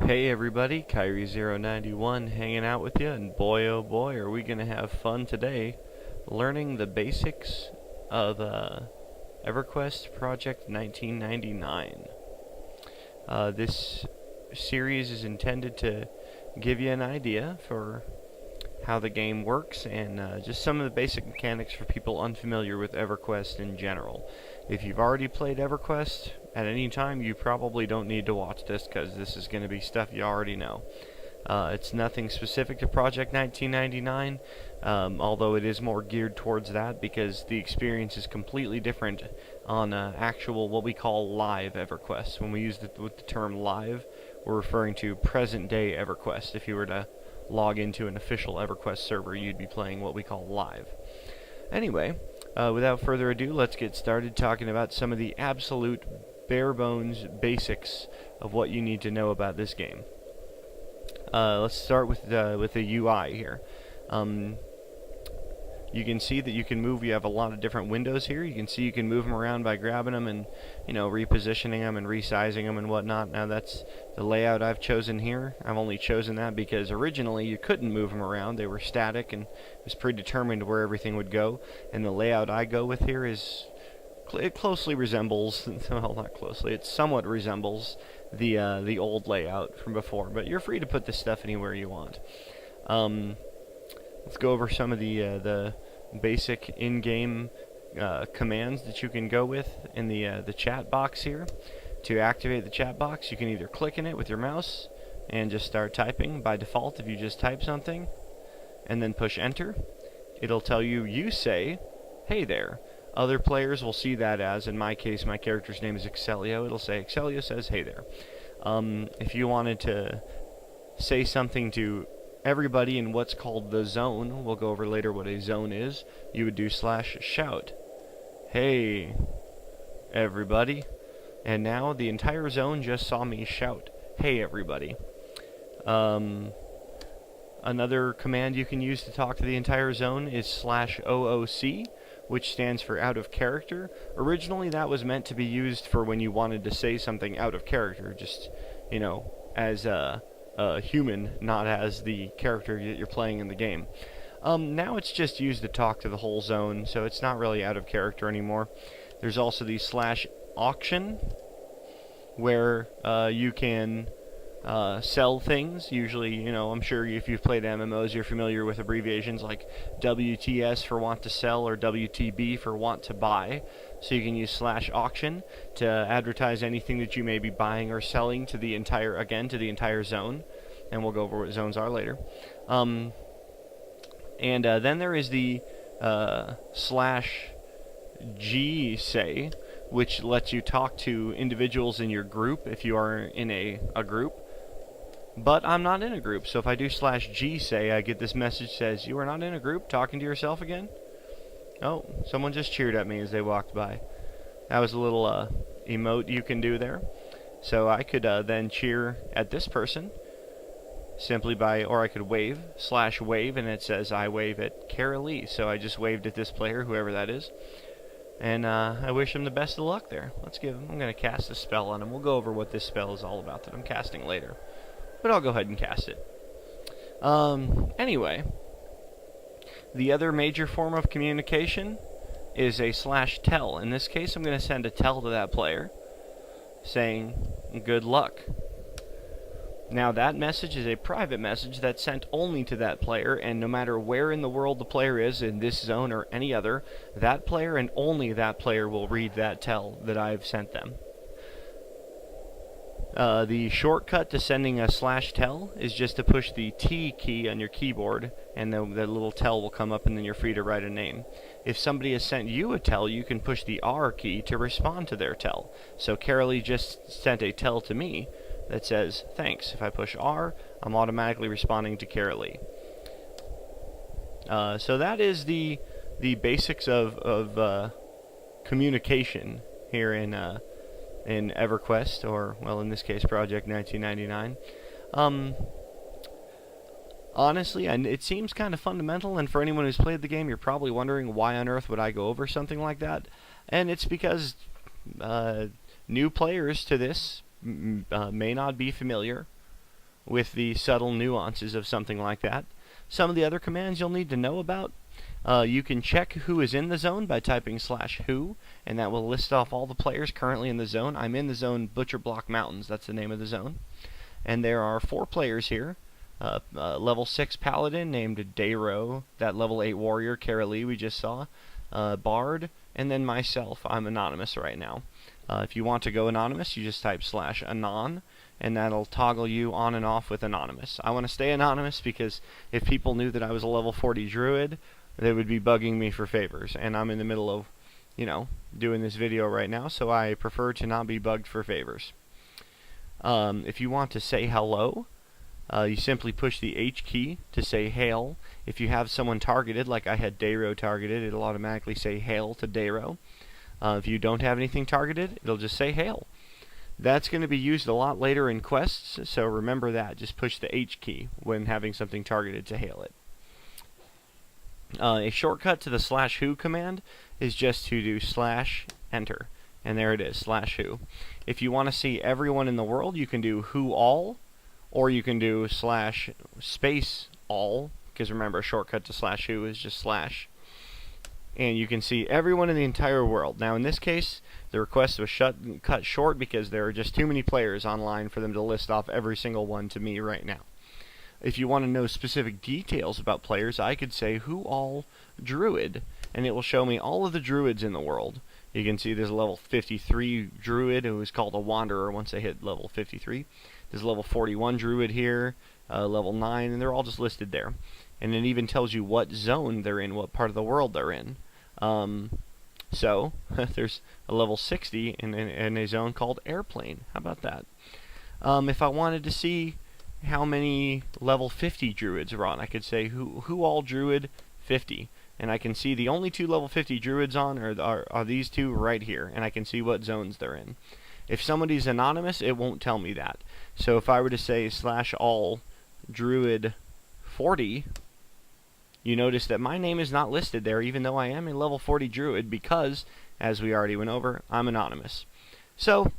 Hey everybody, Kyrie091 hanging out with you, and boy oh boy are we gonna have fun today learning the basics of EverQuest Project 1999. This series is intended to give you an idea for how the game works and just some of the basic mechanics for people unfamiliar with EverQuest in general. If you've already played EverQuest at any time, you probably don't need to watch this because this is going to be stuff you already know. It's nothing specific to Project 1999, although it is more geared towards that because the experience is completely different on actual what we call live EverQuest. When we use the term live, we're referring to present day EverQuest. If you were to log into an official EverQuest server, you'd be playing what we call live. Anyway, without further ado, let's get started talking about some of the absolute bare bones basics of what you need to know about this game. Let's start with the UI here. You can see that you can move. You have a lot of different windows here. You can see you can move them around by grabbing them and, repositioning them and resizing them and whatnot. Now that's the layout I've chosen here. I've only chosen that because originally you couldn't move them around. They were static and it was predetermined where everything would go. And the layout I go with here is it closely resembles, well, not closely, it somewhat resembles the old layout from before. But you're free to put this stuff anywhere you want. Let's go over some of the basic in-game commands that you can go with in the chat box here. To activate the chat box, you can either click in it with your mouse and just start typing. By default, if you just type something and then push enter, it'll tell you say, "Hey there." Other players will see that as, in my case, my character's name is Excelio. It'll say, "Excelio says, hey there." If you wanted to say something to everybody in what's called the zone, we'll go over later what a zone is, you would do /shout. "Hey, everybody." And now the entire zone just saw me shout, "Hey, everybody." Another command you can use to talk to the entire zone is /OOC, which stands for out of character. Originally that was meant to be used for when you wanted to say something out of character, just, as a human, not as the character that you're playing in the game. Now it's just used to talk to the whole zone, so it's not really out of character anymore. There's also the /auction, where you can sell things. Usually, I'm sure if you've played MMOs, you're familiar with abbreviations like WTS for want to sell or WTB for want to buy. So you can use /auction to advertise anything that you may be buying or selling to the entire zone. And we'll go over what zones are later. Then there is the /G say, which lets you talk to individuals in your group if you are in a group. But I'm not in a group, so if I do /G say, I get this message says, "You are not in a group, talking to yourself again?" Oh, someone just cheered at me as they walked by. That was a little emote you can do there. So I could then cheer at this person simply or I could wave, /wave, and it says I wave at Carolee. So I just waved at this player, whoever that is. And I wish him the best of luck there. I'm going to cast a spell on him. We'll go over what this spell is all about that I'm casting later. But I'll go ahead and cast it. Anyway, the other major form of communication is a /tell. In this case, I'm going to send a tell to that player saying, "Good luck." Now, that message is a private message that's sent only to that player, and no matter where in the world the player is, in this zone or any other, that player and only that player will read that tell that I've sent them. The shortcut to sending a /tell is just to push the T key on your keyboard, and the little tell will come up, and then you're free to write a name. If somebody has sent you a tell, you can push the R key to respond to their tell. So Carolee just sent a tell to me that says, "Thanks." If I push R, I'm automatically responding to Carolee. So that is the basics of communication here in EverQuest, or, well, in this case, Project 1999. Honestly, it seems kind of fundamental, and for anyone who's played the game, you're probably wondering why on earth would I go over something like that. And it's because new players to this may not be familiar with the subtle nuances of something like that. Some of the other commands you'll need to know about. You can check who is in the zone by typing /who, and that will list off all the players currently in the zone. I'm in the zone Butcher Block Mountains, that's the name of the zone. And there are 4 players here. Level 6 Paladin named Dayro, that level 8 Warrior, Kara Lee we just saw, Bard, and then myself. I'm anonymous right now. If you want to go anonymous, you just type /anon, and that'll toggle you on and off with anonymous. I want to stay anonymous because if people knew that I was a level 40 druid, they would be bugging me for favors, and I'm in the middle of, doing this video right now, so I prefer to not be bugged for favors. If you want to say hello, you simply push the H key to say hail. If you have someone targeted, like I had Dayro targeted, it'll automatically say hail to Dayro. If you don't have anything targeted, it'll just say hail. That's going to be used a lot later in quests, so remember that. Just push the H key when having something targeted to hail it. A shortcut to the /who command is just to do /enter, and there it is, /who. If you want to see everyone in the world, you can do who all, or you can do /all, because remember, a shortcut to /who is just /. And you can see everyone in the entire world. Now in this case, the request was cut short because there are just too many players online for them to list off every single one to me right now. If you want to know specific details about players, I could say who all druid, and it will show me all of the druids in the world. You can see there's a level 53 druid who is called a wanderer once they hit level 53. There's a level 41 druid here, level 9, and they're all just listed there. And it even tells you what zone they're in, what part of the world they're in. So, there's a level 60 in a zone called Airplane. How about that? If I wanted to see how many level 50 druids are on, I could say who all druid 50. And I can see the only 2 level 50 druids on are these 2 right here, and I can see what zones they're in. If somebody's anonymous, it won't tell me that. So if I were to say /all druid 40, you notice that my name is not listed there, even though I am a level 40 druid, because, as we already went over, I'm anonymous. So,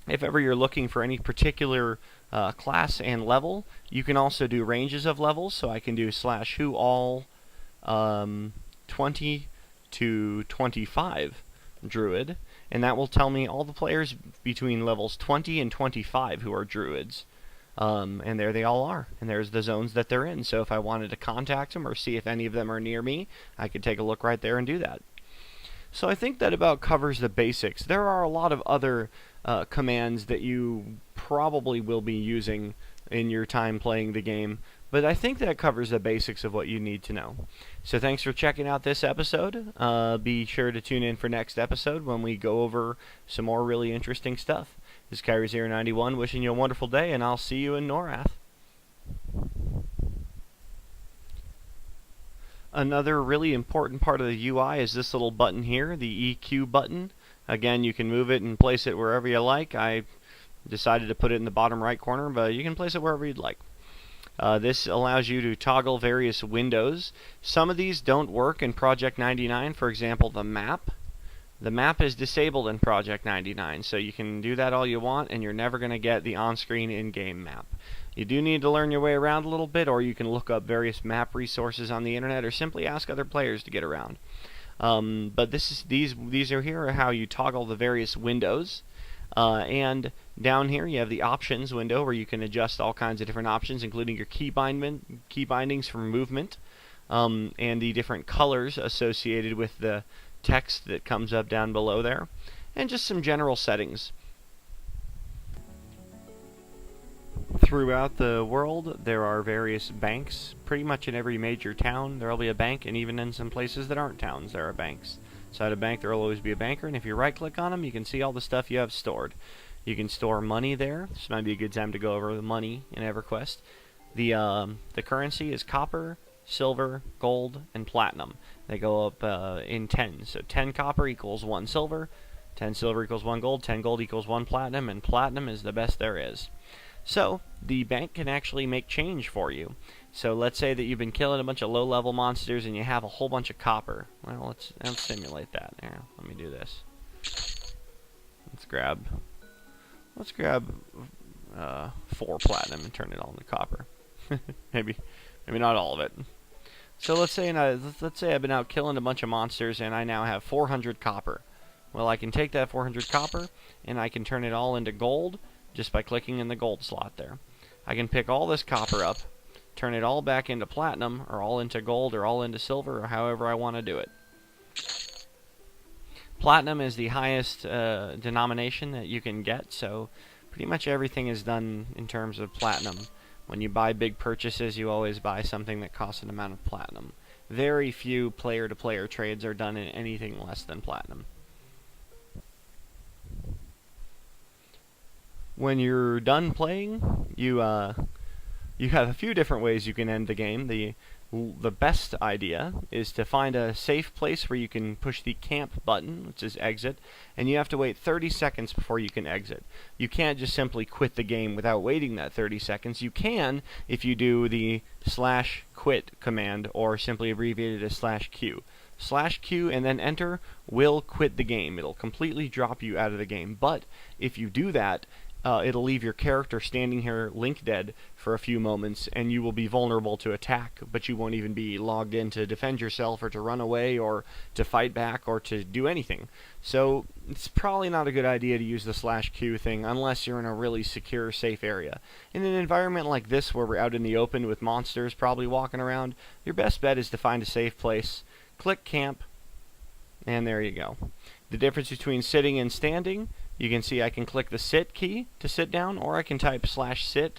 if ever you're looking for any particular class and level, you can also do ranges of levels. So I can do /who all 20 to 25 druid, and that will tell me all the players between levels 20 and 25 who are druids. And there they all are, and there's the zones that they're in. So if I wanted to contact them or see if any of them are near me, I could take a look right there and do that. So I think that about covers the basics. There are a lot of other commands that you probably will be using in your time playing the game, but I think that covers the basics of what you need to know. So thanks for checking out this episode. Be sure to tune in for next episode when we go over some more really interesting stuff. This is Kyrie091 wishing you a wonderful day, and I'll see you in Norrath. Another really important part of the UI is this little button here, the EQ button. Again, you can move it and place it wherever you like. I decided to put it in the bottom right corner, but you can place it wherever you'd like. This allows you to toggle various windows. Some of these don't work in Project 99. For example, the map. The map is disabled in Project 99, so you can do that all you want, and you're never going to get the on-screen in-game map. You do need to learn your way around a little bit, or you can look up various map resources on the internet, or simply ask other players to get around. But these are here are how you toggle the various windows. And down here you have the options window where you can adjust all kinds of different options, including your key bindings for movement, and the different colors associated with the text that comes up down below there, and just some general settings. Throughout the world there are various banks. Pretty much in every major town there will be a bank, and even in some places that aren't towns there are banks. Inside a bank there will always be a banker, and if you right click on them you can see all the stuff you have stored. You can store money there. This might be a good time to go over the money in EverQuest. The currency is copper, silver, gold, and platinum. They go up in 10. So 10 copper equals 1 silver, 10 silver equals 1 gold, 10 gold equals 1 platinum, and platinum is the best there is. So the bank can actually make change for you. So let's say that you've been killing a bunch of low-level monsters and you have a whole bunch of copper. Well, let's simulate that. Here, let me do this. Let's grab 4 platinum and turn it all into copper. maybe not all of it. So let's say I've been out killing a bunch of monsters and I now have 400 copper. Well, I can take that 400 copper and I can turn it all into gold just by clicking in the gold slot there. I can pick all this copper up, turn it all back into platinum, or all into gold, or all into silver, or however I want to do it. Platinum is the highest denomination that you can get, so pretty much everything is done in terms of platinum. When you buy big purchases, you always buy something that costs an amount of platinum. Very few player-to-player trades are done in anything less than platinum. When you're done playing, you have a few different ways you can end the game. The best idea is to find a safe place where you can push the camp button, which is exit, and you have to wait 30 seconds before you can exit. You can't just simply quit the game without waiting that 30 seconds. You can if you do the /quit command, or simply abbreviated as /q. /q and then enter will quit the game. It'll completely drop you out of the game. But if you do that, it'll leave your character standing here link dead for a few moments, and you will be vulnerable to attack, but you won't even be logged in to defend yourself, or to run away, or to fight back, or to do anything. So it's probably not a good idea to use the /q thing unless you're in a really secure, safe area. In an environment like this, where we're out in the open with monsters probably walking around, your best bet is to find a safe place, click camp, and there you go. The difference between sitting and standing: you can see I can click the sit key to sit down, or I can type /sit,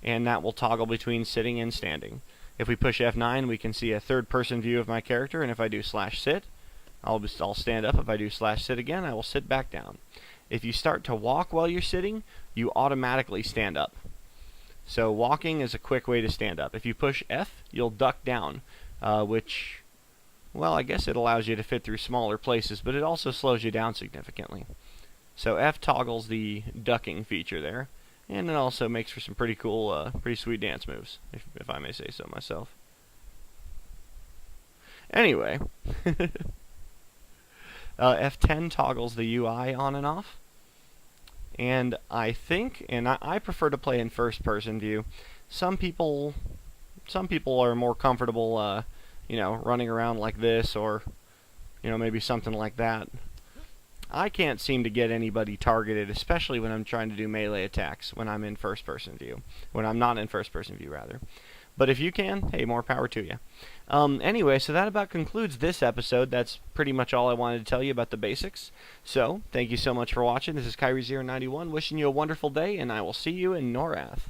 and that will toggle between sitting and standing. If we push F9, we can see a third-person view of my character, and if I do /sit, I'll stand up. If I do /sit again, I will sit back down. If you start to walk while you're sitting, you automatically stand up. So walking is a quick way to stand up. If you push F, you'll duck down, which, well, I guess it allows you to fit through smaller places, but it also slows you down significantly. So F toggles the ducking feature there, and it also makes for some pretty cool, pretty sweet dance moves, if I may say so myself. Anyway, F10 toggles the UI on and off, and I think, and I prefer to play in first-person view. Some people are more comfortable, running around like this, or maybe something like that. I can't seem to get anybody targeted, especially when I'm trying to do melee attacks when I'm in first-person view. When I'm not in first-person view, rather. But if you can, hey, more power to you. Anyway, so that about concludes this episode. That's pretty much all I wanted to tell you about the basics. So, thank you so much for watching. This is Kyrie091, wishing you a wonderful day, and I will see you in Norrath.